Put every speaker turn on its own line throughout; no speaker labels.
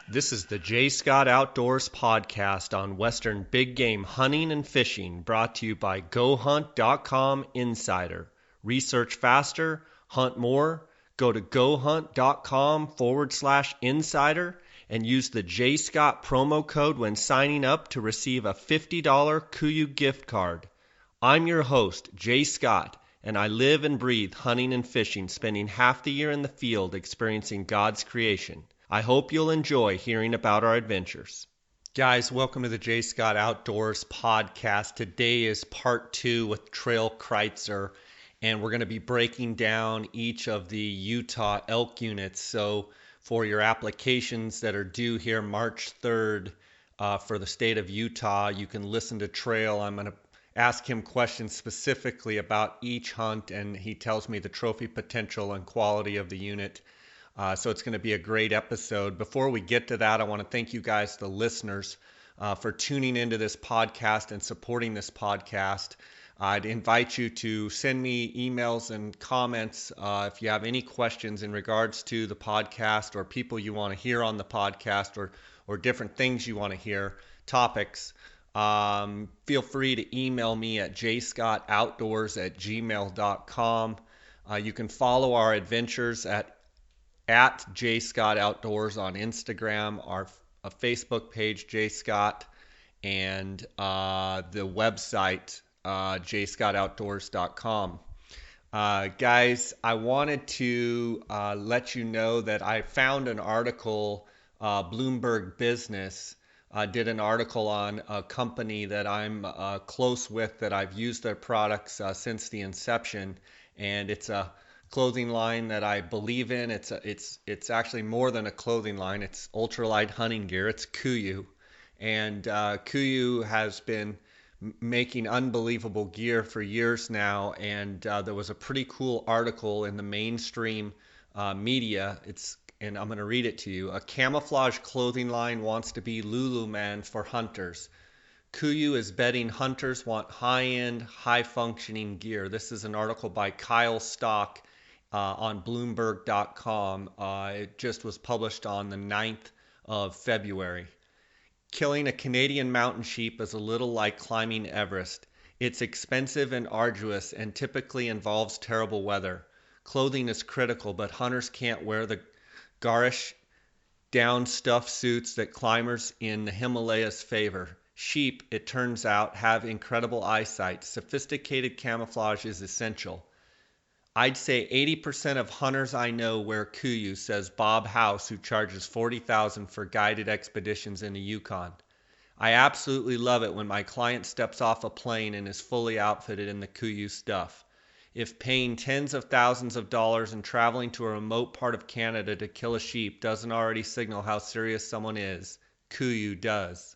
This is the J. Scott Outdoors podcast on Western big game hunting and fishing, brought to you by GoHunt.com Insider. Research faster, hunt more. Go to GoHunt.com/insider and use the J. Scott promo code when signing up to receive a $50 KUIU gift card. I'm your host, J. Scott, and I live and breathe hunting and fishing, spending half the year in the field experiencing God's creation. I hope you'll enjoy hearing about our adventures. Guys, welcome to the J. Scott Outdoors podcast. Today is part 2 with Trail Kreitzer, and we're going to be breaking down each of the Utah Elk Units. So for your applications that are due here March 3rd for the state of Utah, you can listen to Trail. I'm going to ask him questions specifically about each hunt, and he tells me the trophy potential and quality of the unit. So it's going to be a great episode. Before we get to that, I want to thank you guys, the listeners, for tuning into this podcast and supporting this podcast. I'd invite you to send me emails and comments if you have any questions in regards to the podcast or people you want to hear on the podcast or different things you want to hear, topics. Feel free to email me at jscottoutdoors@gmail.com. You can follow our adventures at J. Scott Outdoors on Instagram, our Facebook page, J. Scott, and the website, jscottoutdoors.com. Guys, I wanted to let you know that I found an article, Bloomberg Business did an article on a company that I'm close with, that I've used their products since the inception, and it's a clothing line that I believe in. It's actually more than a clothing line. It's ultralight hunting gear. It's KUIU, and KUIU has been making unbelievable gear for years now. And there was a pretty cool article in the mainstream media. And I'm going to read it to you. A camouflage clothing line wants to be Lululemon for hunters. KUIU is betting hunters want high-end, high-functioning gear. This is an article by Kyle Stock on Bloomberg.com. It just was published on the 9th of February. Killing a Canadian mountain sheep is a little like climbing Everest. It's expensive and arduous and typically involves terrible weather. Clothing is critical, but hunters can't wear the garish down stuffed suits that climbers in the Himalayas favor. Sheep, it turns out, have incredible eyesight. Sophisticated camouflage is essential. I'd say 80% of hunters I know wear KUIU, says Bob House, who charges $40,000 for guided expeditions in the Yukon. I absolutely love it when my client steps off a plane and is fully outfitted in the KUIU stuff. If paying tens of thousands of dollars and traveling to a remote part of Canada to kill a sheep doesn't already signal how serious someone is, KUIU does.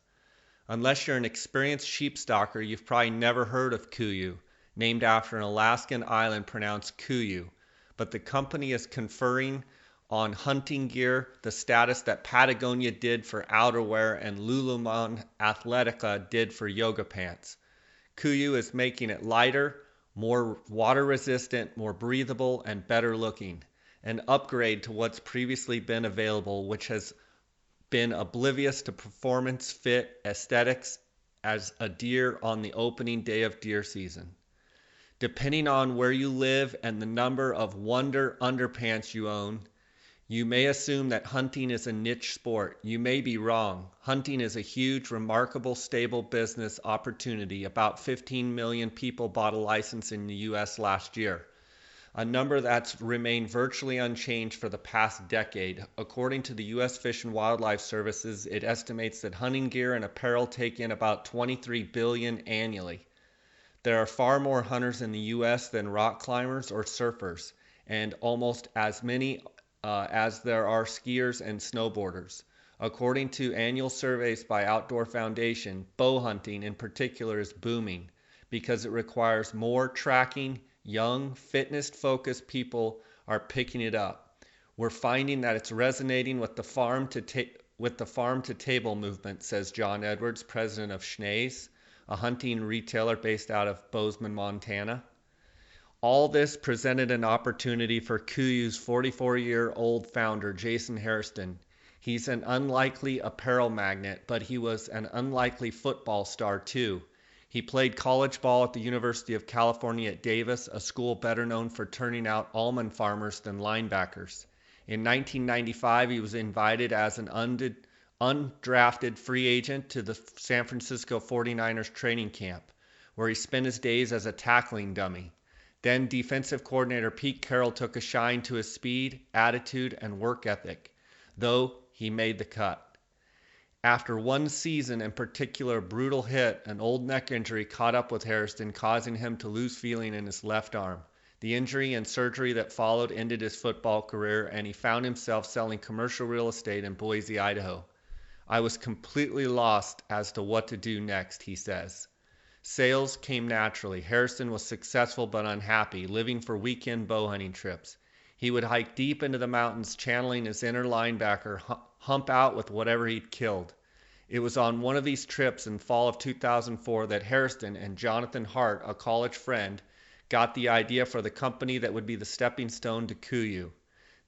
Unless you're an experienced sheep stalker, you've probably never heard of KUIU, named after an Alaskan island pronounced KUIU. But the company is conferring on hunting gear the status that Patagonia did for outerwear and Lululemon Athletica did for yoga pants. KUIU is making it lighter, more water resistant, more breathable, and better looking. An upgrade to what's previously been available, which has been oblivious to performance, fit, aesthetics as a deer on the opening day of deer season. Depending on where you live and the number of Wonder underpants you own, you may assume that hunting is a niche sport. You may be wrong. Hunting is a huge, remarkable, stable business opportunity. About 15 million people bought a license in the U.S. last year, a number that's remained virtually unchanged for the past decade. According to the U.S. Fish and Wildlife Services, it estimates that hunting gear and apparel take in about $23 billion annually. There are far more hunters in the U.S. than rock climbers or surfers, and almost as many as there are skiers and snowboarders. According to annual surveys by Outdoor Foundation, bow hunting in particular is booming because it requires more tracking. Young, fitness-focused people are picking it up. We're finding that it's resonating with the farm to table movement, says John Edwards, president of Schnee's, a hunting retailer based out of Bozeman, Montana. All this presented an opportunity for KUIU's 44-year-old founder, Jason Hairston. He's an unlikely apparel magnate, but he was an unlikely football star too. He played college ball at the University of California at Davis, a school better known for turning out almond farmers than linebackers. In 1995, he was invited as an undrafted free agent to the San Francisco 49ers training camp, where he spent his days as a tackling dummy. Then defensive coordinator Pete Carroll took a shine to his speed, attitude, and work ethic, though he made the cut. After one season in particular, a brutal hit, an old neck injury caught up with Hairston, causing him to lose feeling in his left arm. The injury and surgery that followed ended his football career, and he found himself selling commercial real estate in Boise, Idaho. I was completely lost as to what to do next, he says. Sales came naturally. Hairston was successful but unhappy, living for weekend bow hunting trips. He would hike deep into the mountains, channeling his inner linebacker, hump out with whatever he'd killed. It was on one of these trips in fall of 2004 that Hairston and Jonathan Hart, a college friend, got the idea for the company that would be the stepping stone to KUIU.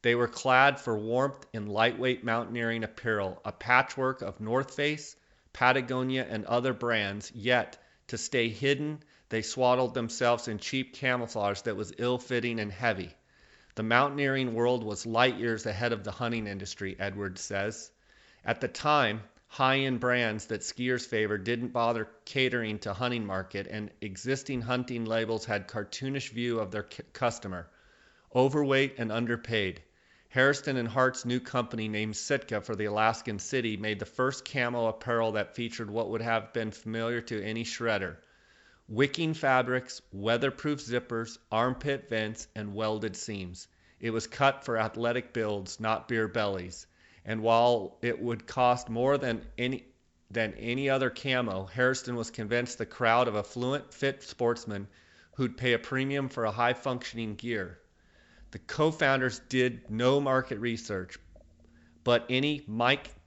They were clad for warmth in lightweight mountaineering apparel, a patchwork of North Face, Patagonia, and other brands, yet, to stay hidden, they swaddled themselves in cheap camouflage that was ill-fitting and heavy. The mountaineering world was light years ahead of the hunting industry, Edwards says. At the time, high-end brands that skiers favored didn't bother catering to hunting market, and existing hunting labels had cartoonish view of their customer, overweight and underpaid. Hairston and Hart's new company, named Sitka for the Alaskan city, made the first camo apparel that featured what would have been familiar to any shredder: wicking fabrics, weatherproof zippers, armpit vents, and welded seams. It was cut for athletic builds, not beer bellies. And while it would cost more than any other camo, Hairston was convinced the crowd of affluent, fit sportsmen who'd pay a premium for a high-functioning gear. The co-founders did no market research, but any McKinsey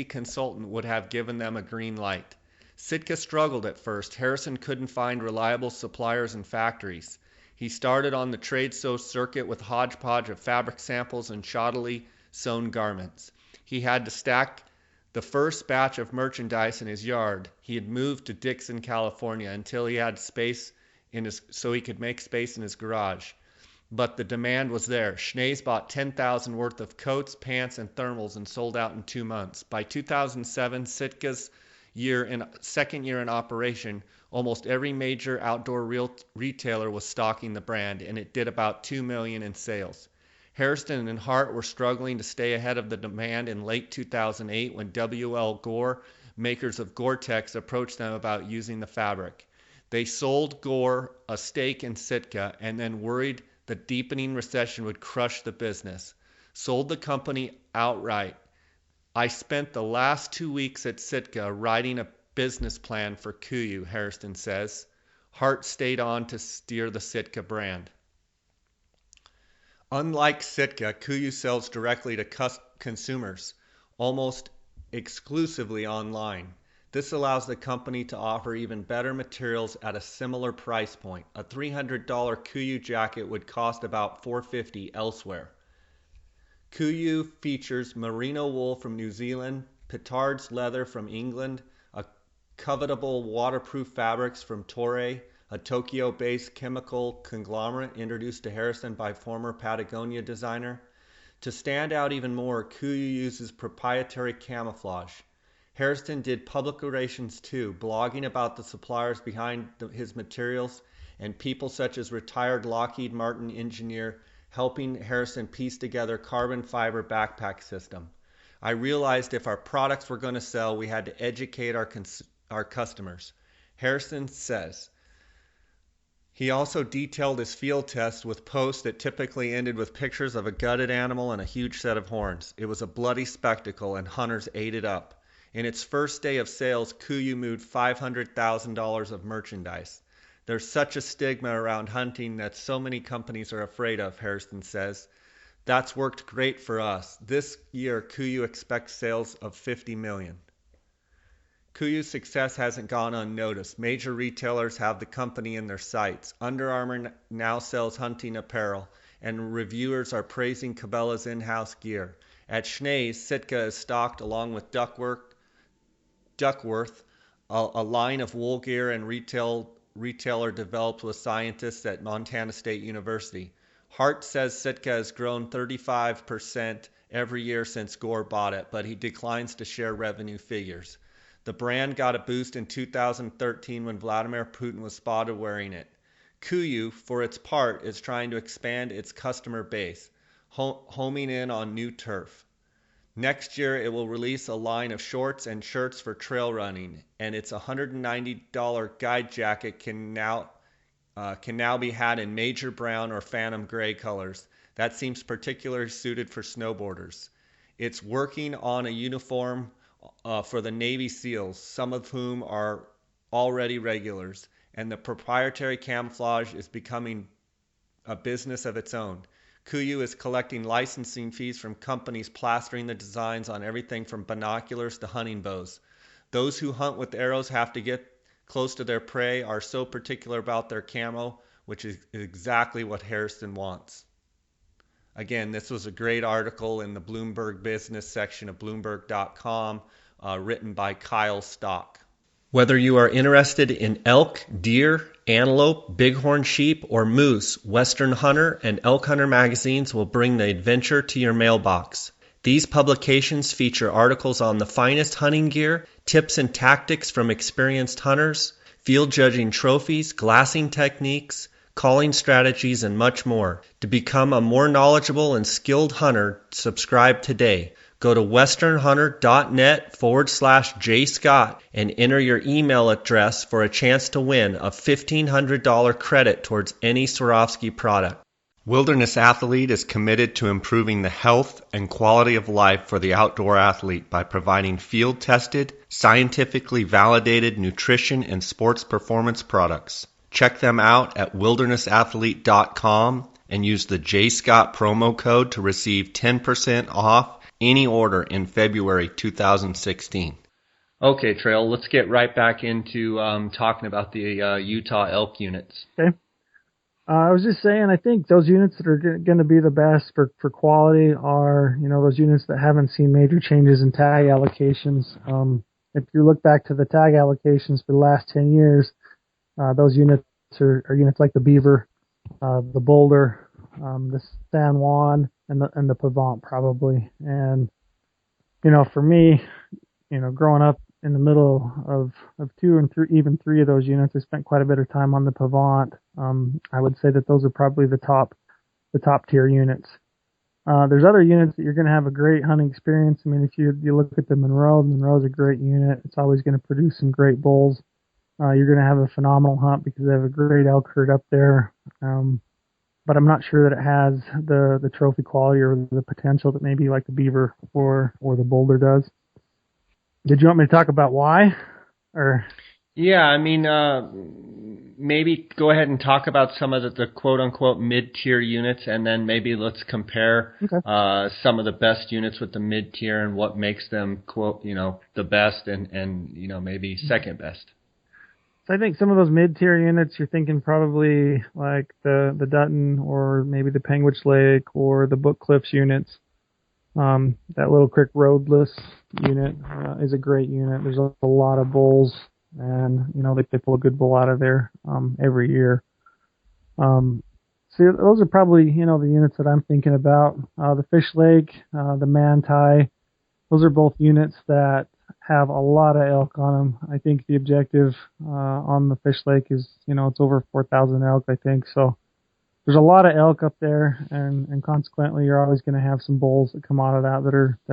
consultant would have given them a green light. Sitka struggled at first. Hairston couldn't find reliable suppliers and factories. He started on the trade show circuit with a hodgepodge of fabric samples and shoddily sewn garments. He had to stack the first batch of merchandise in his yard. He had moved to Dixon, California, until he had space so he could make space in his garage. But the demand was there. Schnees bought 10,000 worth of coats, pants, and thermals and sold out in 2 months. By 2007, Sitka's second year in operation, almost every major outdoor retailer was stocking the brand, and it did about $2 million in sales. Hairston and Hart were struggling to stay ahead of the demand in late 2008 when W.L. Gore, makers of Gore-Tex, approached them about using the fabric. They sold Gore a stake in Sitka and then worried the deepening recession would crush the business. Sold the company outright. I spent the last 2 weeks at Sitka writing a business plan for KUIU, Hairston says. Hart stayed on to steer the Sitka brand. Unlike Sitka, KUIU sells directly to consumers, almost exclusively online. This allows the company to offer even better materials at a similar price point. A $300 KUIU jacket would cost about $450 elsewhere. KUIU features merino wool from New Zealand, Petard's leather from England, a covetable waterproof fabrics from Toray, a Tokyo-based chemical conglomerate introduced to Hairston by former Patagonia designer. To stand out even more, KUIU uses proprietary camouflage. Hairston did public relations too, blogging about the suppliers behind his materials and people such as retired Lockheed Martin engineer helping Hairston piece together carbon fiber backpack system. I realized if our products were going to sell, we had to educate our customers. Hairston says. He also detailed his field tests with posts that typically ended with pictures of a gutted animal and a huge set of horns. It was a bloody spectacle, and hunters ate it up. In its first day of sales, KUIU moved $500,000 of merchandise. There's such a stigma around hunting that so many companies are afraid of, Hairston says. That's worked great for us. This year, KUIU expects sales of $50 million. KUIU's success hasn't gone unnoticed. Major retailers have the company in their sights. Under Armour now sells hunting apparel, and reviewers are praising Cabela's in-house gear. At Schnee's, Sitka is stocked along with Duckworth, a line of wool gear and retailer developed with scientists at Montana State University. Hart says Sitka has grown 35% every year since Gore bought it, but he declines to share revenue figures. The brand got a boost in 2013 when Vladimir Putin was spotted wearing it. KUIU, for its part, is trying to expand its customer base, homing in on new turf. Next year, it will release a line of shorts and shirts for trail running, and its $190 guide jacket can now be had in major brown or phantom gray colors. That seems particularly suited for snowboarders. It's working on a uniform for the Navy SEALs, some of whom are already regulars, and the proprietary camouflage is becoming a business of its own. KUIU is collecting licensing fees from companies plastering the designs on everything from binoculars to hunting bows. Those who hunt with arrows have to get close to their prey, are so particular about their camo, which is exactly what Harrison wants. Again, this was a great article in the Bloomberg business section of Bloomberg.com, written by Kyle Stock. Whether you are interested in elk, deer, antelope, bighorn sheep, or moose, Western Hunter and Elk Hunter magazines will bring the adventure to your mailbox. These publications feature articles on the finest hunting gear, tips and tactics from experienced hunters, field judging trophies, glassing techniques, calling strategies, and much more. To become a more knowledgeable and skilled hunter, subscribe today. Go to westernhunter.net/jscott and enter your email address for a chance to win a $1,500 credit towards any Swarovski product. Wilderness Athlete is committed to improving the health and quality of life for the outdoor athlete by providing field-tested, scientifically validated nutrition and sports performance products. Check them out at wildernessathlete.com and use the JScott promo code to receive 10% off any order in February 2016. Okay, Trail, let's get right back into talking about the Utah Elk Units.
Okay. I was just saying, I think those units that are going to be the best for quality are, those units that haven't seen major changes in tag allocations. If you look back to the tag allocations for the last 10 years, those units are units like the Beaver, the Boulder, the San Juan, and the Pavant probably. And, for me, growing up in the middle of two and three, even three of those units, I spent quite a bit of time on the Pavant. I would say that those are probably the top tier units. There's other units that you're going to have a great hunting experience. I mean, if you look at the Monroe's a great unit. It's always going to produce some great bulls. You're going to have a phenomenal hunt because they have a great elk herd up there. But I'm not sure that it has the trophy quality or the potential that maybe like the Beaver or the Boulder does. Did you want me to talk about why? Or
yeah, I mean, maybe go ahead and talk about some of the quote-unquote mid-tier units, and then maybe let's compare some of the best units with the mid-tier and what makes them, quote, the best and maybe second best.
So I think some of those mid-tier units, you're thinking probably like the Dutton or maybe the Panguitch Lake or the Book Cliffs units. That Little Creek Roadless unit is a great unit. There's a lot of bulls, and they pull a good bull out of there every year. So those are probably the units that I'm thinking about. The Fish Lake, the Manti, those are both units that have a lot of elk on them. I think the objective on the Fish Lake is it's over 4,000 elk, I think. So there's a lot of elk up there, and consequently, you're always going to have some bulls that come out of that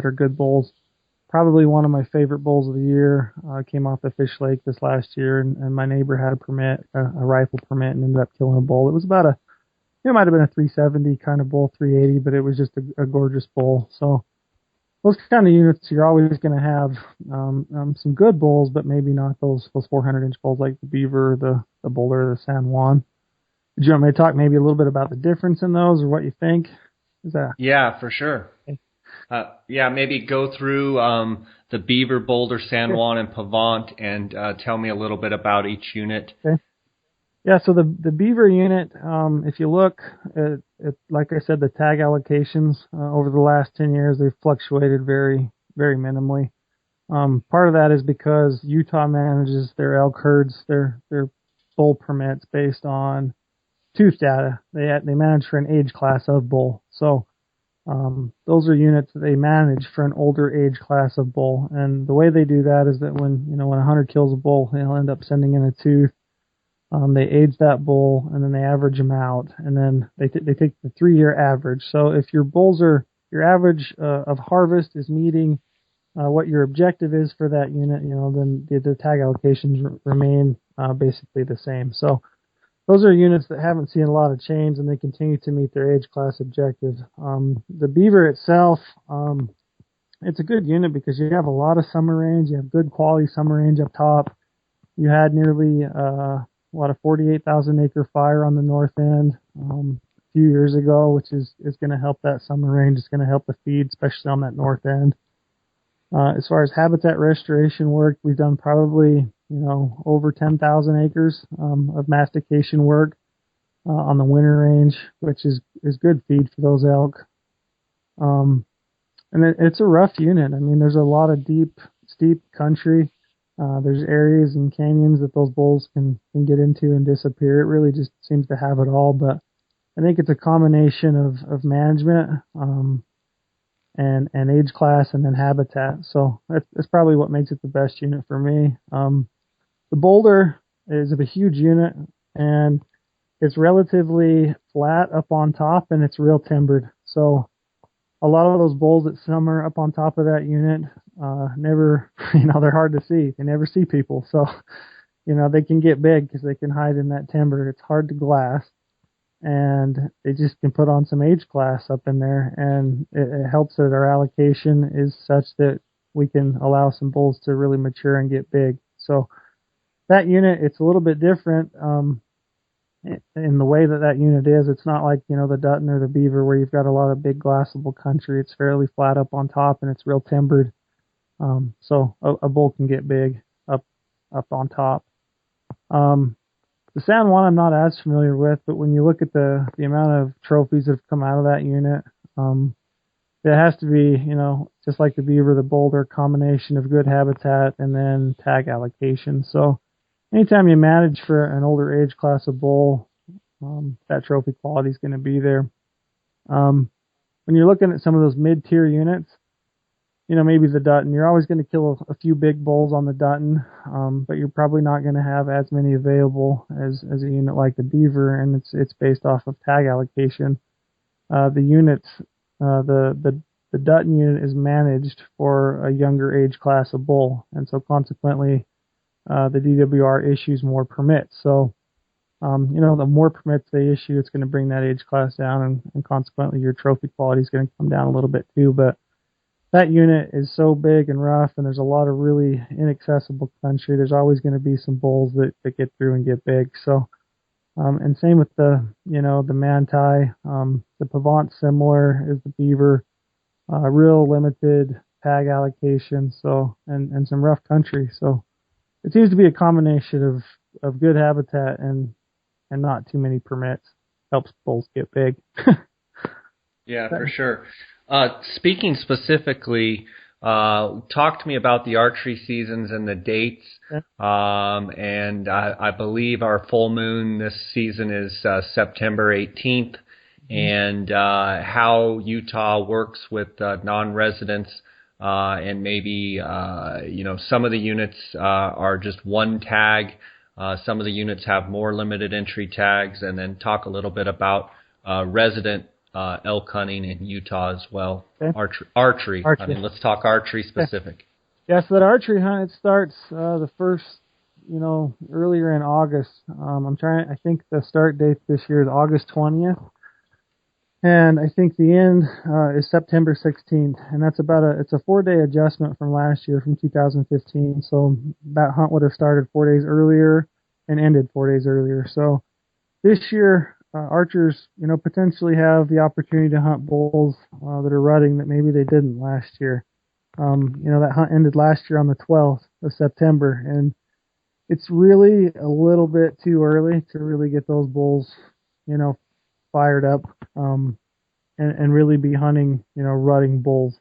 are good bulls. Probably one of my favorite bulls of the year came off the Fish Lake this last year, and my neighbor had a permit, a rifle permit, and ended up killing a bull. It was about it might have been a 370 kind of bull, 380, but it was just a gorgeous bull. So those kind of units, you're always going to have some good bulls, but maybe not those 400-inch bulls like the Beaver, the Boulder, the San Juan. Did you want me to talk maybe a little bit about the difference in those or what you think?
Yeah, for sure. Okay. Maybe go through the Beaver, Boulder, San Juan, and Pavant and tell me a little bit about each unit.
Okay. Yeah, so the Beaver unit, if you look at, like I said, the tag allocations over the last 10 years, they've fluctuated very, very minimally. Part of that is because Utah manages their elk herds, their bull permits based on tooth data. They manage for an age class of bull. So those are units that they manage for an older age class of bull. And the way they do that is that when a hunter kills a bull, he'll end up sending in a tooth. They age that bull and then they average them out, and then they take the 3-year average. So if your average of harvest is meeting what your objective is for that unit, then the tag allocations remain basically the same. So those are units that haven't seen a lot of change, and they continue to meet their age class objectives. The Beaver itself, it's a good unit because you have a lot of summer range. You have good quality summer range up top. You had nearly a 48,000 acre fire on the north end a few years ago, which is going to help that summer range. It's going to help the feed, especially on that north end. As far as habitat restoration work, we've done probably over 10,000 acres of mastication work on the winter range, which is good feed for those elk. And it's a rough unit. I mean, there's a lot of deep, steep country. There's areas and canyons that those bulls can get into and disappear. It really just seems to have it all. But I think it's a combination of management and age class and then habitat. So that's probably what makes it the best unit for me. The Boulder is a huge unit, and it's relatively flat up on top, and it's real timbered. So a lot of those bulls that summer up on top of that unit never, they're hard to see. They never see people. So, they can get big because they can hide in that timber. It's hard to glass, and they just can put on some age class up in there, and it helps that our allocation is such that we can allow some bulls to really mature and get big. So that unit, it's a little bit different in the way that unit is. It's not like, the Dutton or the Beaver where you've got a lot of big glassable country. It's fairly flat up on top, and it's real timbered. So a bull can get big up on top. The San Juan I'm not as familiar with, but when you look at the amount of trophies that have come out of that unit, it has to be, just like the Beaver, the Boulder, combination of good habitat and then tag allocation. So anytime you manage for an older age class of bull, that trophy quality is going to be there. When you're looking at some of those mid-tier units, maybe the Dutton, you're always going to kill a few big bulls on the Dutton, but you're probably not going to have as many available as a unit like the Beaver, and it's based off of tag allocation. The units, the Dutton unit is managed for a younger age class of bull, and so consequently, the DWR issues more permits. So, the more permits they issue, it's going to bring that age class down, and consequently your trophy quality is going to come down a little bit too. But that unit is so big and rough, and there's a lot of really inaccessible country. There's always going to be some bulls that get through and get big. So, and same with the Manti, the Pavant similar is the Beaver, real limited tag allocation. So, and some rough country. So, it seems to be a combination of good habitat and not too many permits. Helps bulls get big.
Yeah, for sure. Speaking specifically, talk to me about the archery seasons and the dates. And I believe our full moon this season is September 18th, and how Utah works with non-residents. And maybe, some of the units are just one tag. Some of the units have more limited entry tags, and then talk a little bit about resident elk hunting in Utah as well. Okay. Archery. I mean, let's talk archery specific.
Yeah, so that archery hunt, it starts the first, earlier in August. I think the start date this year is August 20th. And I think the end is September 16th, and that's it's a 4-day adjustment from last year, from 2015. So that hunt would have started 4 days earlier and ended 4 days earlier. So this year, archers, potentially have the opportunity to hunt bulls that are rutting that maybe they didn't last year. That hunt ended last year on the 12th of September, and It's really a little bit too early to really get those bulls, you know, fired up, and really be hunting, rutting bulls.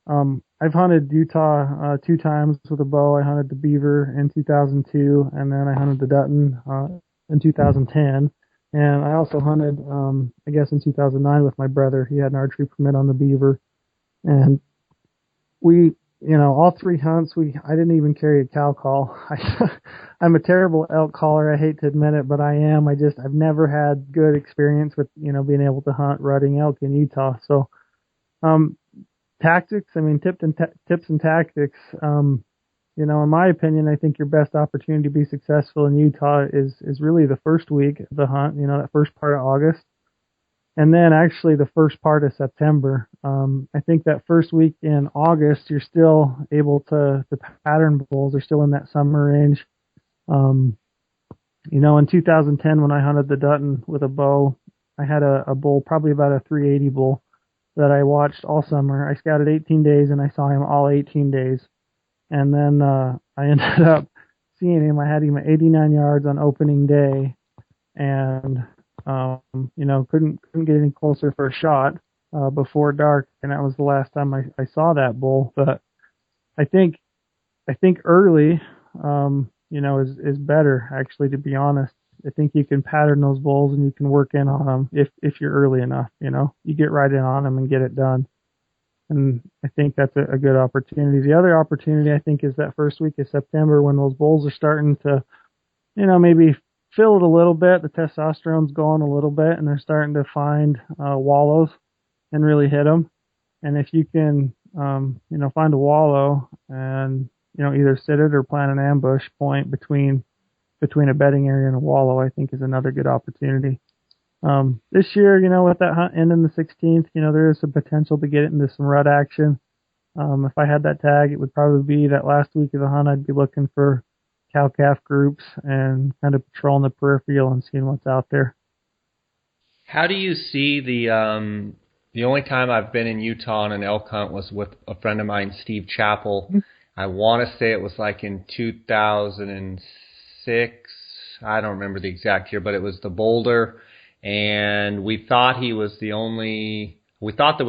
I've hunted Utah 2 times with a bow. I hunted the Beaver in 2002, and then I hunted the Dutton in 2010. And I also hunted, I guess, in 2009 with my brother. He had an archery permit on the Beaver, and we, all 3 hunts, I didn't even carry a cow call. I'm a terrible elk caller. I hate to admit it, but I am. I've never had good experience with, being able to hunt rutting elk in Utah. So, um, tactics, I mean, tips and tactics, in my opinion, I think your best opportunity to be successful in Utah is really the first week of the hunt, that first part of August. And then actually the first part of September. I think that first week in August, you're still able to pattern bulls. They're still in that summer range. Um, in 2010, when I hunted the Dutton with a bow, I had a bull, probably about a 380 bull, that I watched all summer. I scouted 18 days and I saw him all 18 days. And then I ended up seeing him. I had him at 89 yards on opening day, and couldn't get any closer for a shot before dark, and that was the last time I saw that bull. But I think early, is better, actually, to be honest. I think you can pattern those bulls and you can work in on them if you're early enough. You get right in on them and get it done. And I think that's a good opportunity. The other opportunity, I think, is that first week of September, when those bulls are starting to, maybe feel it a little bit. The testosterone's going a little bit, and they're starting to find wallows and really hit them. And if you can, find a wallow and, either sit it or plant an ambush point between a bedding area and a wallow, I think is another good opportunity. This year, with that hunt ending the 16th, there is some potential to get it into some rut action. If I had that tag, it would probably be that last week of the hunt. I'd be looking for cow-calf groups and kind of patrolling the peripheral and seeing what's out there.
How do you see the only time I've been in Utah on an elk hunt was with a friend of mine, Steve Chappell. Mm-hmm. I want to say it was like in 2006. I don't remember the exact year, but it was the Boulder. And we thought there was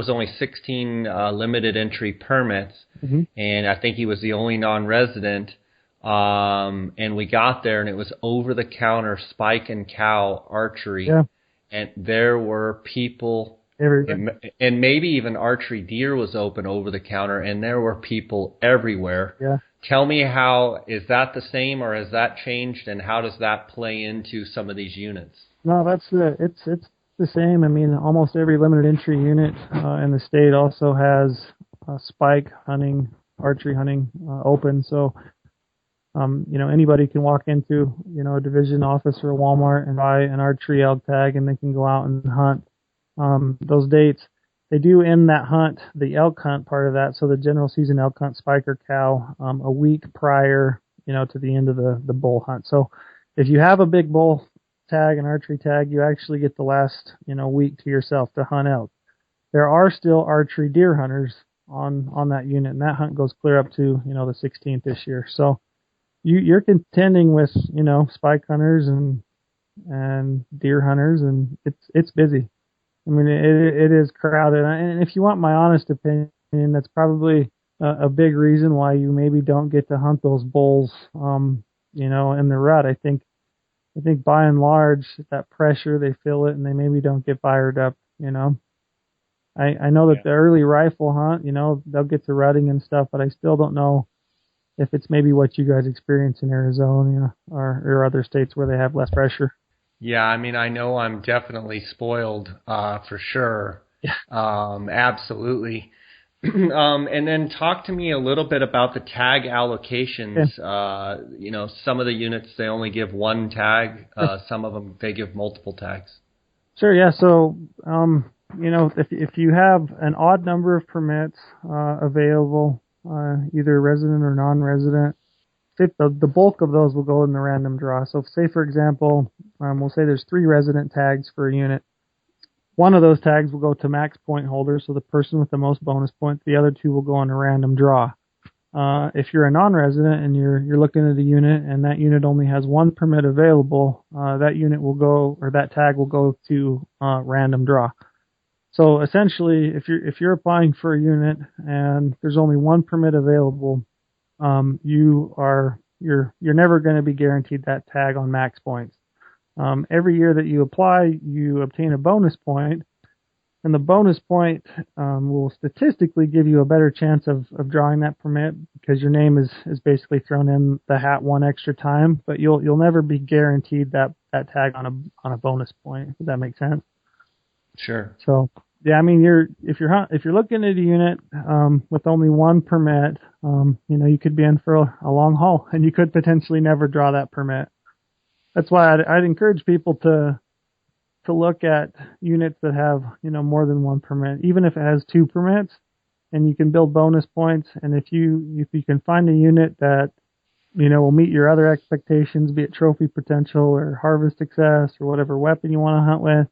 only 16 limited entry permits, mm-hmm. and I think he was the only non-resident. And we got there, and it was over-the-counter spike and cow archery, yeah. And there were people, and maybe even archery deer was open over-the-counter, and there were people everywhere. Yeah. Tell me, is that the same, or has that changed, and how does that play into some of these units?
No, it's the same. I mean, almost every limited entry unit in the state also has spike hunting, archery hunting open. So, anybody can walk into, a division office or a Walmart and buy an archery elk tag, and they can go out and hunt. Those dates, they do end that hunt, the elk hunt part of that. So the general season elk hunt, spike or cow, a week prior, to the end of the bull hunt. So if you have a big bull tag, an archery tag, you actually get the last, week to yourself to hunt elk. There are still archery deer hunters on that unit, and that hunt goes clear up to, the 16th this year. So you're contending with, spike hunters and deer hunters, and it's busy. I mean, it is crowded. And if you want my honest opinion, that's probably a big reason why you maybe don't get to hunt those bulls, in the rut. I think by and large, that pressure, they feel it, and they maybe don't get fired up, I know that the early rifle hunt, they'll get to rutting and stuff, but I still don't know if it's maybe what you guys experience in Arizona, or other states where they have less pressure.
Yeah, I mean, I know I'm definitely spoiled, for sure. Yeah. Absolutely. And then talk to me a little bit about the tag allocations. Yeah. Some of the units, they only give one tag. Some of them, they give multiple tags.
Sure, yeah. So, if you have an odd number of permits available, either resident or non-resident, the bulk of those will go in the random draw. So, say, for example, we'll say there's 3 resident tags for a unit. One of those tags will go to max point holders, so the person with the most bonus points. The other 2 will go on a random draw. If you're a non-resident and you're looking at a unit and that unit only has one permit available, that unit will go, or that tag will go to random draw. So essentially, if you're applying for a unit and there's only one permit available, you're never going to be guaranteed that tag on max points. Every year that you apply, you obtain a bonus point, and the bonus point will statistically give you a better chance of drawing that permit because your name is basically thrown in the hat one extra time, but you'll never be guaranteed that tag on a bonus point. Does that make sense?
Sure.
So yeah, I mean if you're looking at a unit with only one permit, you could be in for a long haul, and you could potentially never draw that permit. That's why I'd encourage people to look at units that have, more than one permit, even if it has two permits, and you can build bonus points. And if you can find a unit that, will meet your other expectations, be it trophy potential or harvest success or whatever weapon you want to hunt with,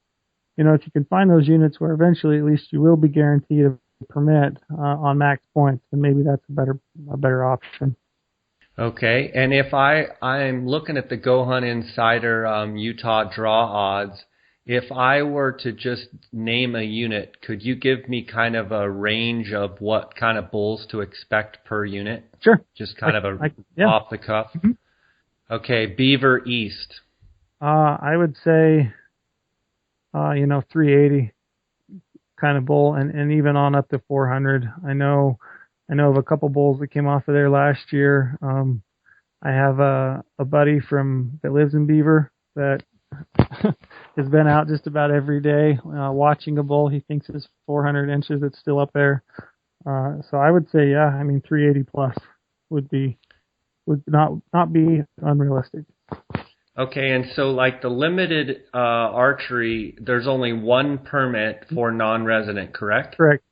if you can find those units where eventually at least you will be guaranteed a permit on max points, then maybe that's a better option.
Okay, and if I'm looking at the Go Hunt Insider Utah draw odds, if I were to just name a unit, could you give me kind of a range of what kind of bulls to expect per unit?
Sure.
Just kind of
yeah.
off the cuff. Mm-hmm. Okay, Beaver East.
I would say, 380 kind of bull, and even on up to 400. I know of a couple bulls that came off of there last year. I have a buddy that lives in Beaver that has been out just about every day watching a bull. He thinks it's 400 inches. It's still up there. So I would say, 380 plus would not be unrealistic.
Okay, and so like the limited archery, there's only one permit for non-resident, correct?
Correct.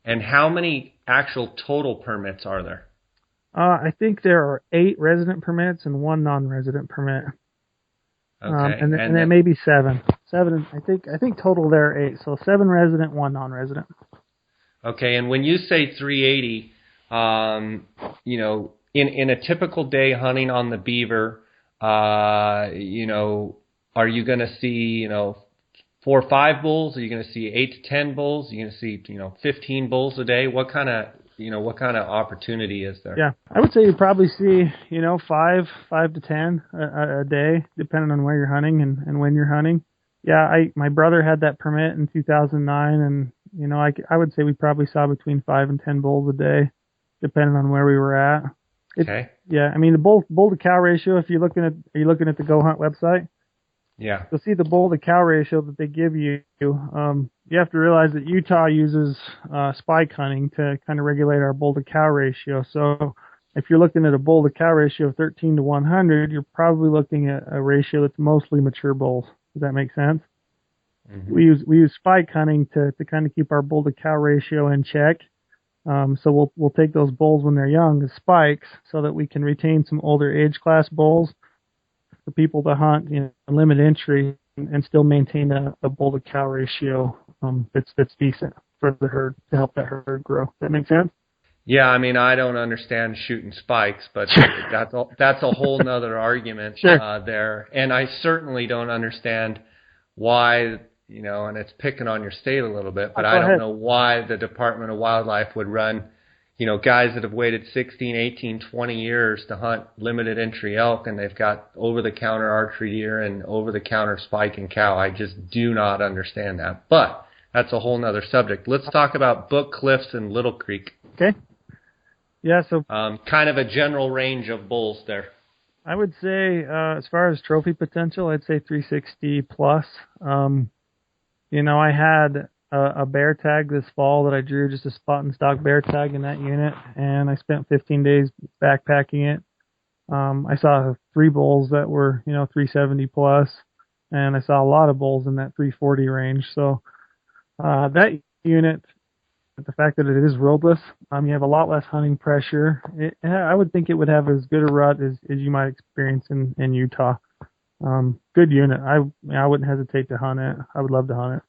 And how many actual total permits are there?
I think there are 8 resident permits and 1 non-resident permit.
Okay,
and then maybe 7. 7. I think total there are 8. So 7 resident, 1 non-resident.
Okay, and when you say 380, in a typical day hunting on the Beaver, are you going to see 4 or 5 bulls? Are you going to see 8 to 10 bulls? Are you going to see 15 bulls a day? What kind of opportunity is there?
Yeah, I would say you probably see 5 to 10 a day, depending on where you're hunting and when you're hunting. Yeah, my brother had that permit in 2009, and I would say we probably saw between 5 and 10 bulls a day, depending on where we were at.
Okay.
Yeah, I mean the bull to cow ratio. If you're looking at the Go Hunt website,
yeah,
you'll see the bull to cow ratio that they give you. You have to realize that Utah uses spike hunting to kind of regulate our bull to cow ratio. So if you're looking at a bull to cow ratio of 13 to 100, you're probably looking at a ratio that's mostly mature bulls. Does that make sense? Mm-hmm. We use spike hunting to kind of keep our bull to cow ratio in check. So we'll take those bulls when they're young as spikes so that we can retain some older age class bulls for people to hunt, limit entry and still maintain a bull to cow ratio that's decent for the herd to help that herd grow. Does that make sense?
Yeah, I mean, I don't understand shooting spikes, but that's a whole nother argument there. And I certainly don't understand why, and it's picking on your state a little bit, but I don't know why the Department of Wildlife would run, guys that have waited 16, 18, 20 years to hunt limited entry elk, and they've got over-the-counter archery deer and over-the-counter spike and cow. I just do not understand that. But that's a whole nother subject. Let's talk about Book Cliffs and Little Creek.
Okay. Yeah, so
kind of a general range of bulls there.
I would say, as far as trophy potential, I'd say 360 plus. I had a bear tag this fall that I drew, just a spot and stock bear tag in that unit, and I spent 15 days backpacking it. I saw 3 bulls that were, 370 plus, and I saw a lot of bulls in that 340 range. So that unit, the fact that it is roadless, you have a lot less hunting pressure. I would think it would have as good a rut as you might experience in Utah. Good unit. I wouldn't hesitate to hunt it. I would love to hunt it.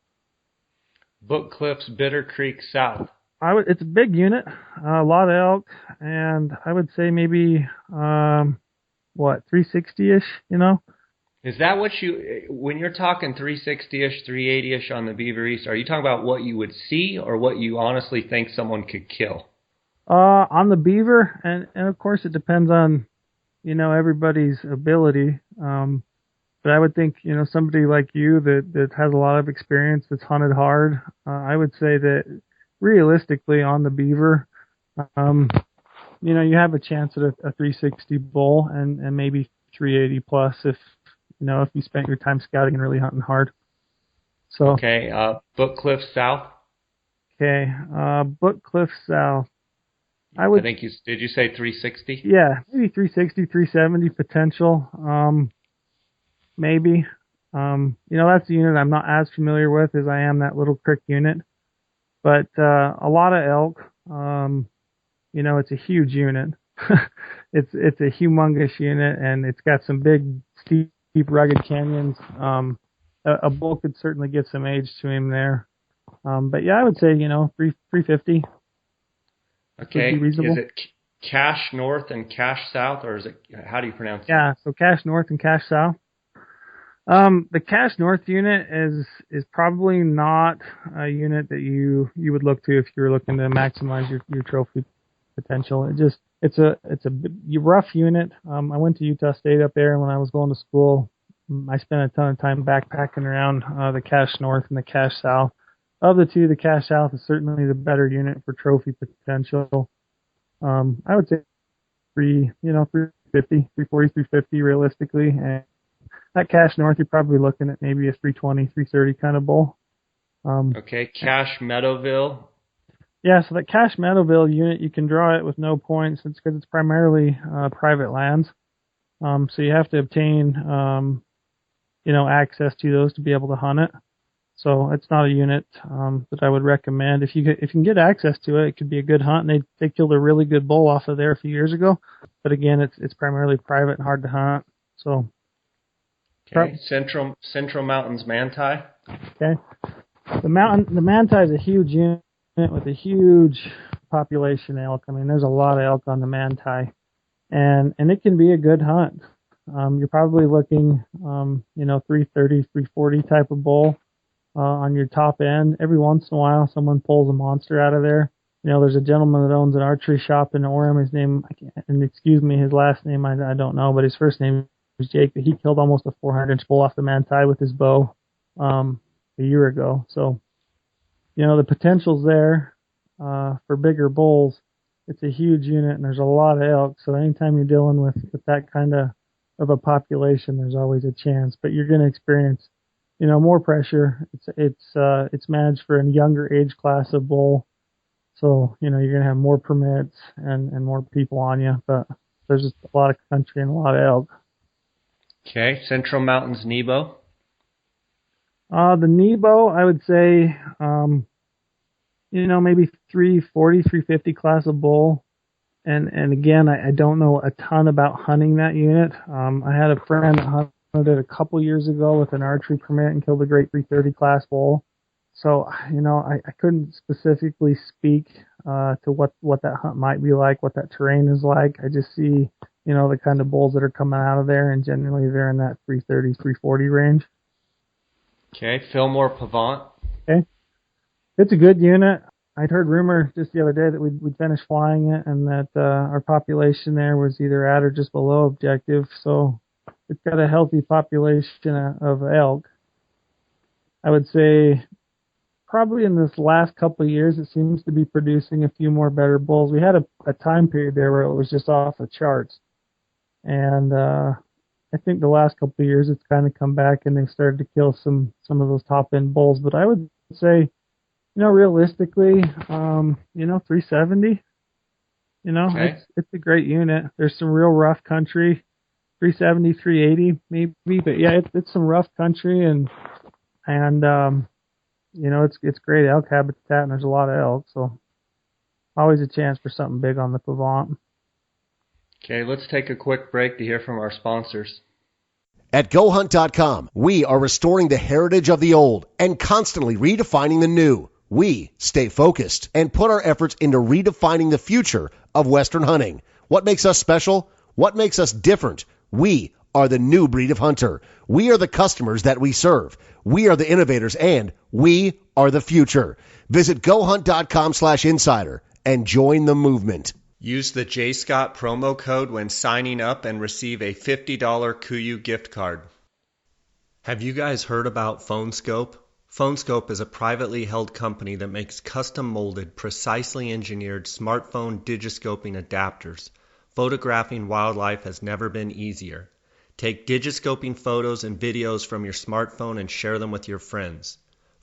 Book Cliffs, Bitter Creek South.
It's a big unit, a lot of elk, and I would say maybe, 360-ish, you know?
Is that what when you're talking 360-ish, 380-ish on the Beaver East, are you talking about what you would see or what you honestly think someone could kill?
On the Beaver, and of course it depends on, everybody's ability. But I would think, somebody like you that has a lot of experience, that's hunted hard, I would say that realistically on the Beaver, um, you have a chance at a 360 bull and maybe 380 plus if you spent your time scouting and really hunting hard. So
okay, Book Cliff South.
Okay, Book Cliff South.
I think did you say 360?
Yeah, maybe 360, 370 potential. Maybe. That's the unit I'm not as familiar with as I am that Little Creek unit. But a lot of elk. It's a huge unit. It's a humongous unit, and it's got some big, steep, rugged canyons. A bull could certainly get some age to him there. But yeah, I would say 350.
Okay.
Would be reasonable.
Is it Cache North and Cache South, or is it, how do you pronounce it?
Yeah, so Cache North and Cache South. The Cache North unit is probably not a unit that you would look to if you were looking to maximize your trophy potential. It's a rough unit. I went to Utah State up there, and when I was going to school, I spent a ton of time backpacking around the Cache North and the Cache South. Of the two, the Cache South is certainly the better unit for trophy potential. I would say 350, 340, 350 realistically. And that Cache North, you're probably looking at maybe a 320, 330 kind of bull.
Okay, Cache Meadowville.
Yeah, so that Cache Meadowville unit, you can draw it with no points. It's because it's primarily private lands. So you have to obtain, access to those to be able to hunt it. So it's not a unit that I would recommend. If you can get access to it, it could be a good hunt. And they killed a really good bull off of there a few years ago. But again, it's primarily private and hard to hunt. So
okay, Central Mountains Manti.
Okay, the Manti is a huge unit with a huge population of elk. I mean, there's a lot of elk on the Manti, and it can be a good hunt. You're probably looking, 330, 340 type of bull. On your top end. Every once in a while, someone pulls a monster out of there. There's a gentleman that owns an archery shop in Orem. His name, his last name I don't know, but his first name is Jake. But he killed almost a 400-inch bull off the Manti with his bow a year ago. So, the potential's there for bigger bulls. It's a huge unit, and there's a lot of elk. So anytime you're dealing with that kind of a population, there's always a chance. But you're going to experience more pressure. It's managed for a younger age class of bull. So, you're going to have more permits and more people on you, but there's just a lot of country and a lot of elk.
Okay. Central Mountains Nebo.
The Nebo, I would say, maybe 340, 350 class of bull. And again, I don't know a ton about hunting that unit. I had a friend that hunted it a couple years ago with an archery permit and killed a great 330 class bull. So, I couldn't specifically speak to what that hunt might be like, what that terrain is like. I just see, the kind of bulls that are coming out of there, and generally they're in that 330, 340 range.
Okay, Fillmore Pavant.
Okay. It's a good unit. I'd heard rumor just the other day that we'd finish flying it and that our population there was either at or just below objective. So it's got a healthy population of elk. I would say probably in this last couple of years, it seems to be producing a few more better bulls. We had a time period there where it was just off the charts. And I think the last couple of years, it's kind of come back and they've started to kill some of those top end bulls. But I would say, realistically, 370,
okay.
it's a great unit. There's some real rough country. 370, 380 maybe, but yeah, it's some rough country and it's great elk habitat and there's a lot of elk, so always a chance for something big on the Pavant.
Okay, let's take a quick break to hear from our sponsors.
At GoHunt.com, we are restoring the heritage of the old and constantly redefining the new. We stay focused and put our efforts into redefining the future of Western hunting. What makes us special? What makes us different? We are the new breed of hunter. We are the customers that we serve. We are the innovators, and we are the future. Visit GoHunt.com/insider and join the movement.
Use the J. Scott promo code when signing up and receive a $50 KUIU gift card. Have you guys heard about PhoneScope? PhoneScope is a privately held company that makes custom-molded, precisely engineered smartphone digiscoping adapters. Photographing wildlife has never been easier. Take digiscoping photos and videos from your smartphone and share them with your friends.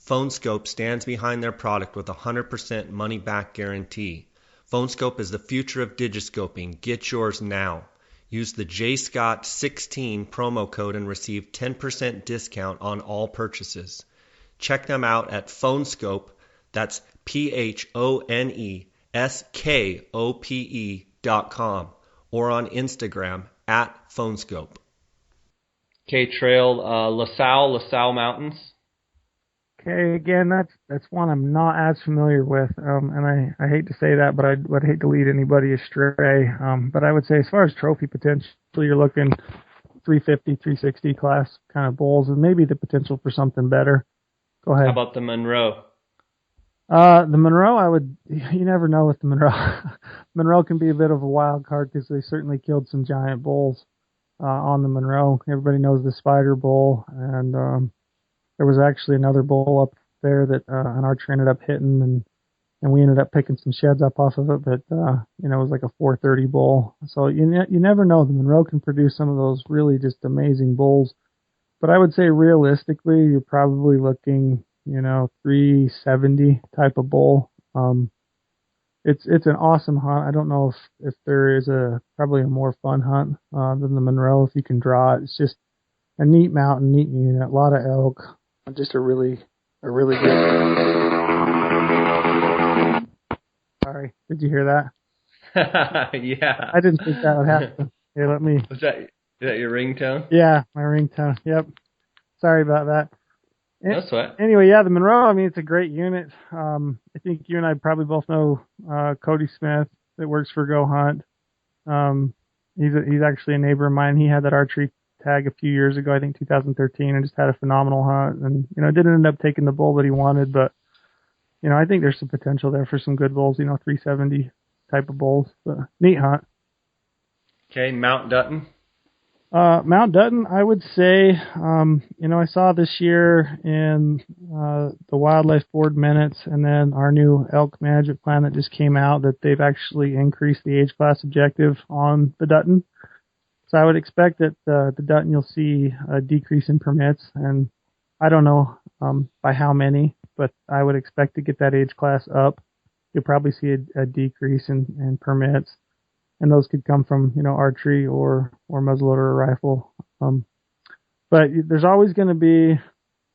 PhoneScope stands behind their product with a 100% money-back guarantee. PhoneScope is the future of digiscoping. Get yours now. Use the JScott16 promo code and receive 10% discount on all purchases. Check them out at PhoneScope, that's PhoneSkope.com, or on Instagram at PhoneScope.
Okay, trail LaSalle Mountains.
Okay, again, that's one I'm not as familiar with, and I hate to say that, but I would hate to lead anybody astray. But I would say as far as trophy potential, you're looking 350, 360 class kind of bulls, and maybe the potential for something better. Go ahead.
How about the Monroe?
The Monroe, you never know with the Monroe. Monroe can be a bit of a wild card because they certainly killed some giant bulls on the Monroe. Everybody knows the Spider Bull, and there was actually another bull up there that an archer ended up hitting, and we ended up picking some sheds up off of it, but it was like a 430 bull. So you never know. The Monroe can produce some of those really just amazing bulls. But I would say realistically, you're probably looking, 370 type of bull. It's an awesome hunt. I don't know if there is probably a more fun hunt than the Monroe if you can draw it. It's just a neat mountain, neat unit, a lot of elk, just a really good. Sorry, did you hear that?
Yeah.
I didn't think that would happen. Here, let me.
Is that your ringtone?
Yeah, my ringtone. Yep. Sorry about that.
No sweat.
Anyway, yeah, the Monroe, it's a great unit. I think you and I probably both know Cody Smith that works for Go Hunt. He's actually a neighbor of mine. He had that archery tag a few years ago, I think 2013, and just had a phenomenal hunt. And, didn't end up taking the bull that he wanted, but, I think there's some potential there for some good bulls, 370 type of bulls. But neat hunt.
Okay, Mount Dutton.
Mount Dutton, I would say, I saw this year in the Wildlife Board minutes and then our new elk management plan that just came out that they've actually increased the age class objective on the Dutton. So I would expect that the Dutton you'll see a decrease in permits, and I don't know by how many, but I would expect to get that age class up. You'll probably see a decrease in permits. And those could come from, archery or muzzleloader or rifle. But there's always going to be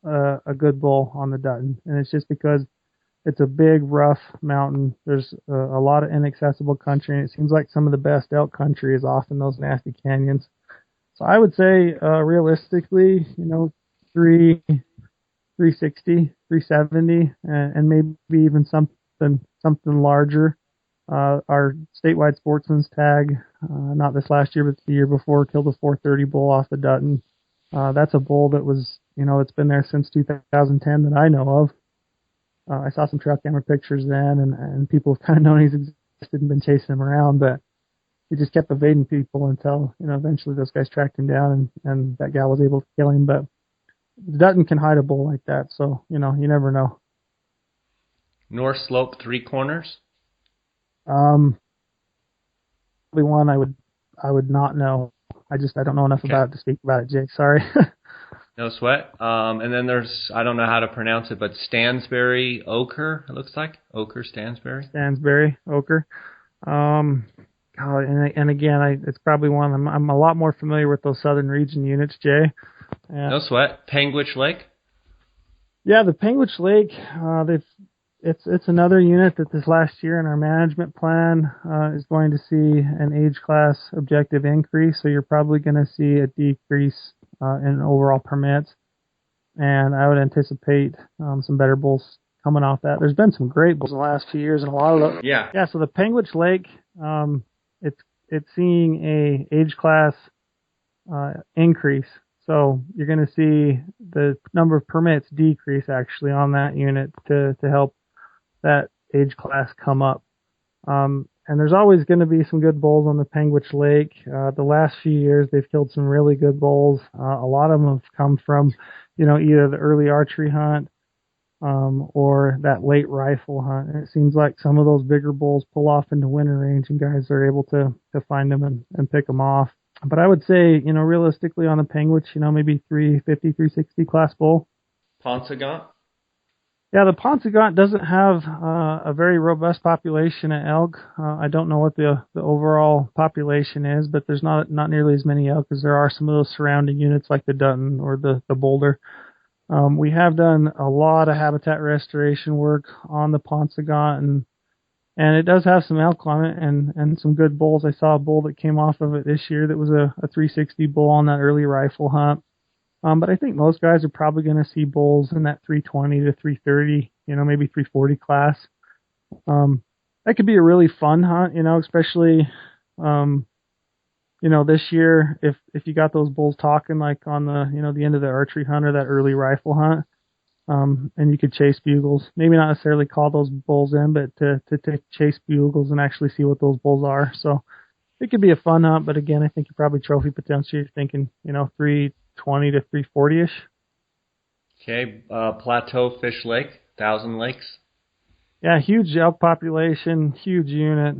a good bull on the Dutton. And it's just because it's a big, rough mountain. There's a lot of inaccessible country. And it seems like some of the best elk country is off in those nasty canyons. So I would say, realistically, 360, 370, and maybe even something larger. Our statewide sportsman's tag, not this last year, but the year before, killed a 430 bull off the Dutton. That's a bull that was, it's been there since 2010 that I know of. I saw some trail camera pictures then, and people have kind of known he's existed and been chasing him around, but he just kept evading people until, eventually those guys tracked him down and that gal was able to kill him. But the Dutton can hide a bull like that, so, you never know.
North Slope Three Corners.
Probably one I would not know. I don't know enough about it to speak about it, Jake. Sorry.
No sweat. And then there's, I don't know how to pronounce it, but Stansbury Ochre, it looks like. Ochre, Stansbury.
Stansbury Ochre. God, and again, it's probably one I'm a lot more familiar with those southern region units, Jay.
No sweat. Panguitch Lake.
Yeah, the Panguitch Lake, it's another unit that this last year in our management plan is going to see an age class objective increase. So you're probably going to see a decrease in overall permits. And I would anticipate some better bulls coming off that. There's been some great bulls in the last few years, and a lot of the
Yeah.
So the Panguitch Lake, it's seeing a age class increase. So you're going to see the number of permits decrease actually on that unit to help that age class come up. And there's always going to be some good bulls on the Panguitch Lake. The last few years, they've killed some really good bulls. A lot of them have come from, either the early archery hunt, or that late rifle hunt. And it seems like some of those bigger bulls pull off into winter range and guys are able to find them and pick them off. But I would say, realistically on the Panguitch, maybe 350, 360 class bull.
Paunsaugunt?
Yeah, the Paunsaugunt doesn't have a very robust population at elk. I don't know what the overall population is, but there's not nearly as many elk as there are some of those surrounding units like the Dutton or the Boulder. We have done a lot of habitat restoration work on the Paunsaugunt, and it does have some elk on it and some good bulls. I saw a bull that came off of it this year that was a 360 bull on that early rifle hunt. But I think most guys are probably going to see bulls in that 320 to 330, maybe 340 class. That could be a really fun hunt, especially, this year, if you got those bulls talking like on the end of the archery hunt or that early rifle hunt, and you could chase bugles, maybe not necessarily call those bulls in, but to chase bugles and actually see what those bulls are. So it could be a fun hunt, but again, I think you're probably trophy potential. You're thinking, 320 to 340-ish.
Okay, Plateau Fish Lake, 1,000 Lakes.
Yeah, huge elk population, huge unit.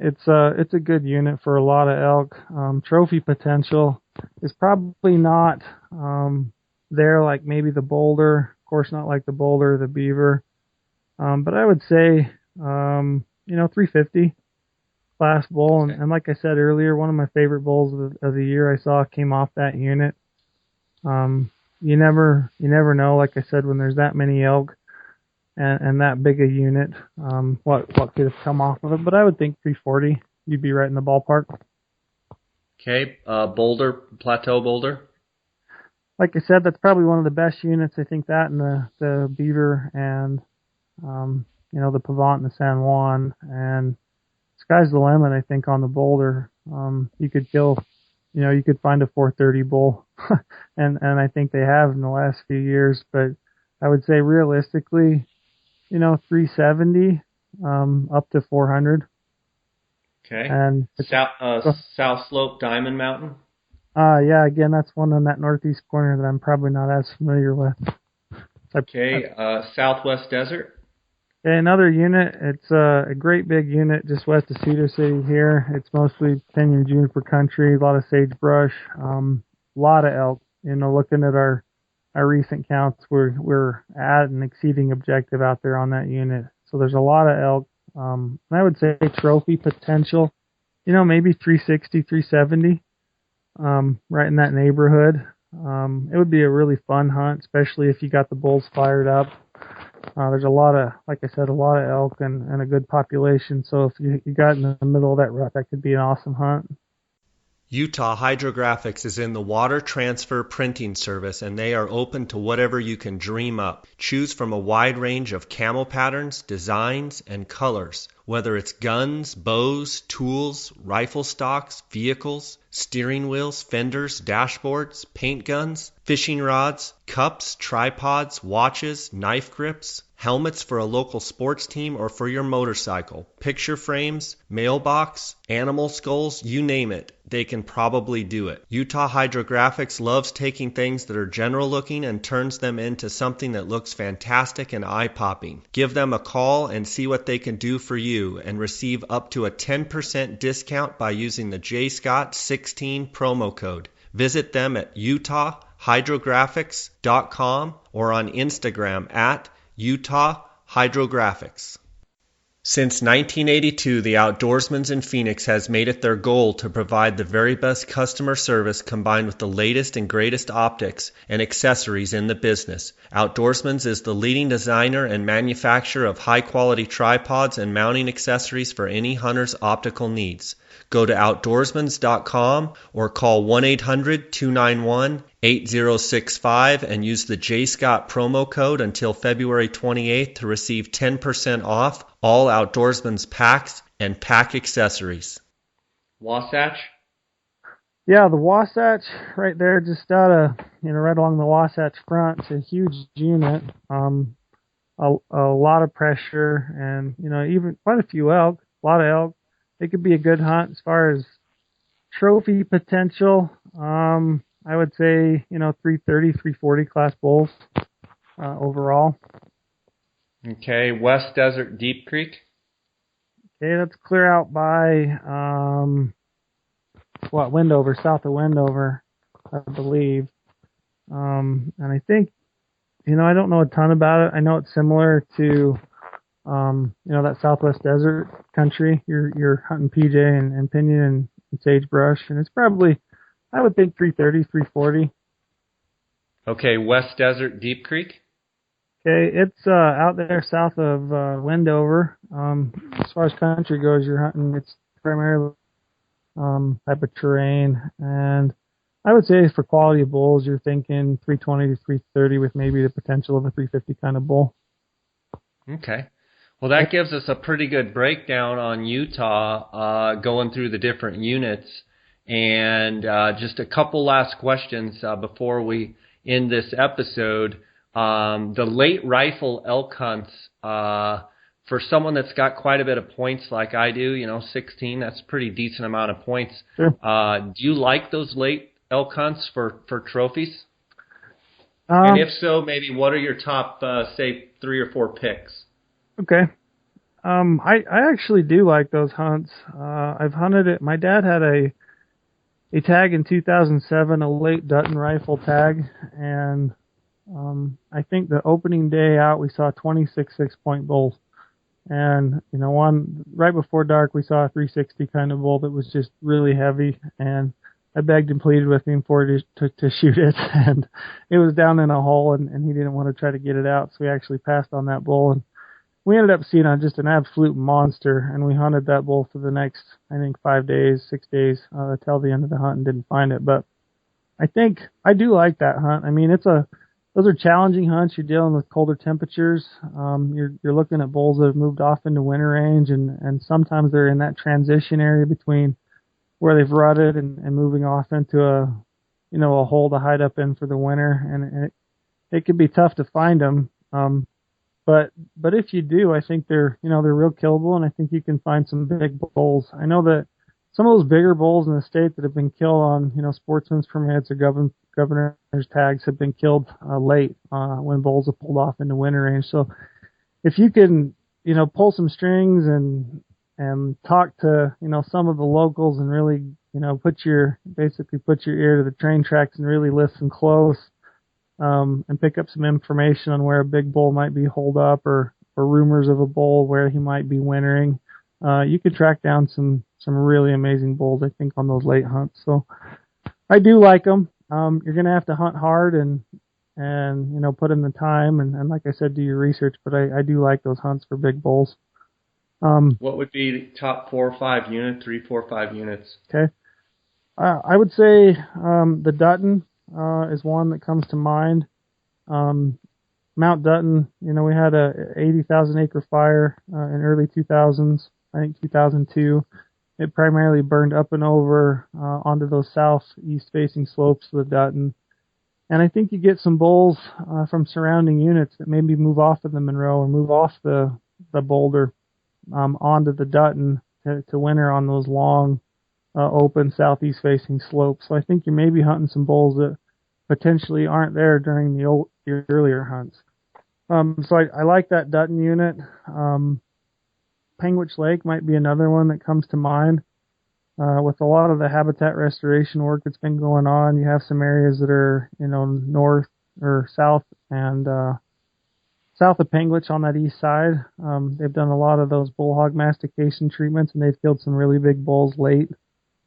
It's a good unit for a lot of elk. Trophy potential is probably not there like maybe the Boulder. Of course, not like the Boulder or the Beaver. But I would say, 350 class bull. And like I said earlier, one of my favorite bulls of the year I saw came off that unit. You never know, like I said, when there's that many elk and that big a unit, what could have come off of it. But I would think 340, you'd be right in the ballpark.
Okay, Boulder, Plateau Boulder.
Like I said, that's probably one of the best units. I think that and the Beaver and, the Pavant and the San Juan. And sky's the limit, I think, on the Boulder. You could kill, you could find a 430 bull. and I think they have in the last few years. But I would say realistically, 370 up to 400.
Okay.
And
South Slope Diamond Mountain.
Yeah, again, that's one on that northeast corner that I'm probably not as familiar with.
Okay, Southwest Desert.
Okay, another unit. It's a great big unit just west of Cedar City here. It's mostly pinyon juniper country, a lot of sagebrush, a lot of elk. Looking at our recent counts, we're at and exceeding objective out there on that unit. So there's a lot of elk. And I would say trophy potential, maybe 360, 370. Right in that neighborhood. It would be a really fun hunt, especially if you got the bulls fired up. There's a lot of, like I said, a lot of elk and a good population. So if you got in the middle of that rut, that could be an awesome hunt.
Utah Hydrographics is in the water transfer printing service, and they are open to whatever you can dream up. Choose from a wide range of camo patterns, designs, and colors. Whether it's guns, bows, tools, rifle stocks, vehicles, steering wheels, fenders, dashboards, paint guns, fishing rods, cups, tripods, watches, knife grips, helmets for a local sports team or for your motorcycle, picture frames, mailbox, animal skulls, you name it, they can probably do it. Utah Hydrographics loves taking things that are general looking and turns them into something that looks fantastic and eye-popping. Give them a call and see what they can do for you and receive up to a 10% discount by using the JScott16 promo code. Visit them at utahhydrographics.com or on Instagram at Utah Hydrographics. Since 1982, the Outdoorsman's in Phoenix has made it their goal to provide the very best customer service combined with the latest and greatest optics and accessories in the business. Outdoorsman's is the leading designer and manufacturer of high-quality tripods and mounting accessories for any hunter's optical needs. Go to outdoorsmans.com or call 1-800-291-8065 and use the JScott promo code until February 28th to receive 10% off all Outdoorsman's packs and pack accessories.
Wasatch?
Yeah, the Wasatch right there, just out of, right along the Wasatch front. It's a huge unit. A lot of pressure and, even quite a few elk, a lot of elk. It could be a good hunt as far as trophy potential. I would say, 330, 340 class bulls, overall.
Okay, West Desert Deep Creek?
Okay, that's clear out by, Wendover, south of Wendover, I believe. And I think, I don't know a ton about it. I know it's similar to, that Southwest Desert country. You're hunting PJ and pinyon and sagebrush, and it's probably, I would think 330, 340.
Okay, West Desert Deep Creek?
Okay, it's out there south of Wendover. As far as country goes, you're hunting, it's primarily type of terrain, and I would say for quality of bulls, you're thinking 320 to 330 with maybe the potential of a 350 kind of bull.
Okay. Well, that gives us a pretty good breakdown on Utah, going through the different units. And just a couple last questions before we end this episode. The late rifle elk hunts, for someone that's got quite a bit of points like I do, 16, that's a pretty decent amount of points.
Sure.
Do you like those late elk hunts for trophies? And if so, maybe what are your top, say, 3 or 4 picks?
Okay. I actually do like those hunts. I've hunted it. My dad had a tag in 2007, a late Dutton rifle tag, and I think the opening day out we saw 26 6-point bulls. And, one right before dark we saw a 360 kind of bull that was just really heavy, and I begged and pleaded with him for it to shoot it, and it was down in a hole, and he didn't want to try to get it out, so we actually passed on that bull, and we ended up seeing just an absolute monster, and we hunted that bull for the next, I think, 5 days, 6 days, till the end of the hunt, and didn't find it. But I think I do like that hunt. I mean, those are challenging hunts. You're dealing with colder temperatures. You're looking at bulls that have moved off into winter range, and sometimes they're in that transition area between where they've rutted and moving off into a hole to hide up in for the winter, and it can be tough to find them. But if you do, I think they're real killable, and I think you can find some big bulls. I know that some of those bigger bulls in the state that have been killed on, sportsman's permits or governor's tags have been killed late when bulls have pulled off into winter range. So if you can, pull some strings and talk to, some of the locals and really, put your ear to the train tracks and really listen close, and pick up some information on where a big bull might be holed up or rumors of a bull where he might be wintering. You could track down some really amazing bulls, I think, on those late hunts. So I do like them. You're going to have to hunt hard and put in the time and like I said, do your research, but I do like those hunts for big bulls.
What would be the top 4 or 5 units, 3, 4, 5 units?
Okay. I would say the Dutton is one that comes to mind. Mount Dutton, we had a 80,000 acre fire in early 2000s, I think 2002. It primarily burned up and over onto those southeast facing slopes of the Dutton. And I think you get some bulls from surrounding units that maybe move off of the Monroe or move off the Boulder onto the Dutton to winter on those long, open southeast facing slopes. So I think you may be hunting some bulls that potentially aren't there during the earlier hunts. So I like that Dutton unit. Panguitch Lake might be another one that comes to mind. With a lot of the habitat restoration work that's been going on, you have some areas that are, north or south and south of Panguitch on that east side. They've done a lot of those bull hog mastication treatments, and they've killed some really big bulls late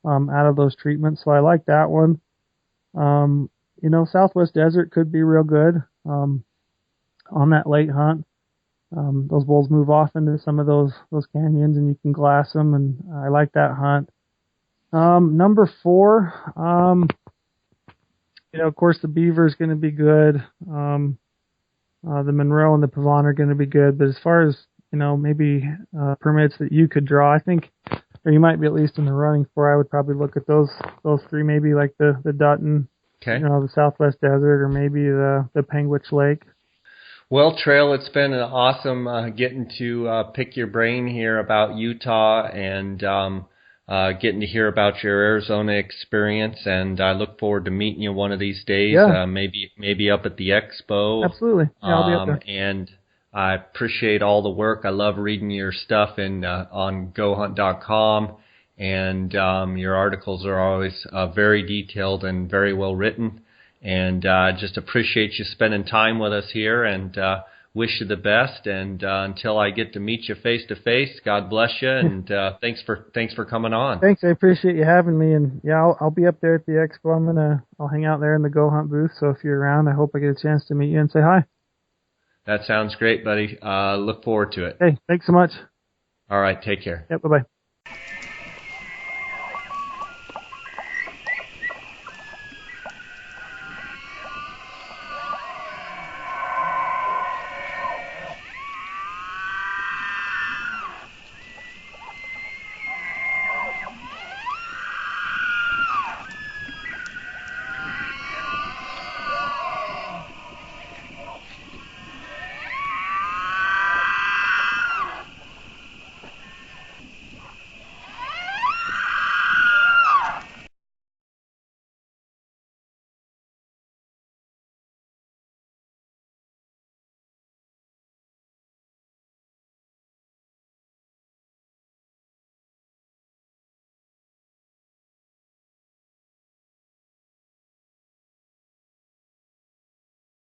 out of those treatments. So I like that one. Southwest Desert could be real good on that late hunt. Those bulls move off into some of those canyons, and you can glass them, and I like that hunt. Number 4, of course, the Beaver is going to be good. The Monroe and the Pavon are going to be good. But as far as, maybe permits that you could draw, I think, or you might be at least in the running for, I would probably look at those 3, maybe like the Dutton,
Okay.
the Southwest Desert, or maybe the Panguitch Lake.
Well, Trail, it's been awesome getting to pick your brain here about Utah and getting to hear about your Arizona experience. And I look forward to meeting you one of these days,
Yeah.
maybe up at the expo.
Absolutely. Yeah, I'll be up there.
And I appreciate all the work. I love reading your stuff on GoHunt.com. And your articles are always very detailed and very well written. And just appreciate you spending time with us here, and wish you the best. And until I get to meet you face to face, God bless you, and thanks for coming on.
Thanks, I appreciate you having me. And yeah, I'll be up there at the expo. I'll hang out there in the Go Hunt booth. So if you're around, I hope I get a chance to meet you and say hi.
That sounds great, buddy. Look forward to it.
Hey, thanks so much.
All right, take care.
Yep, bye-bye.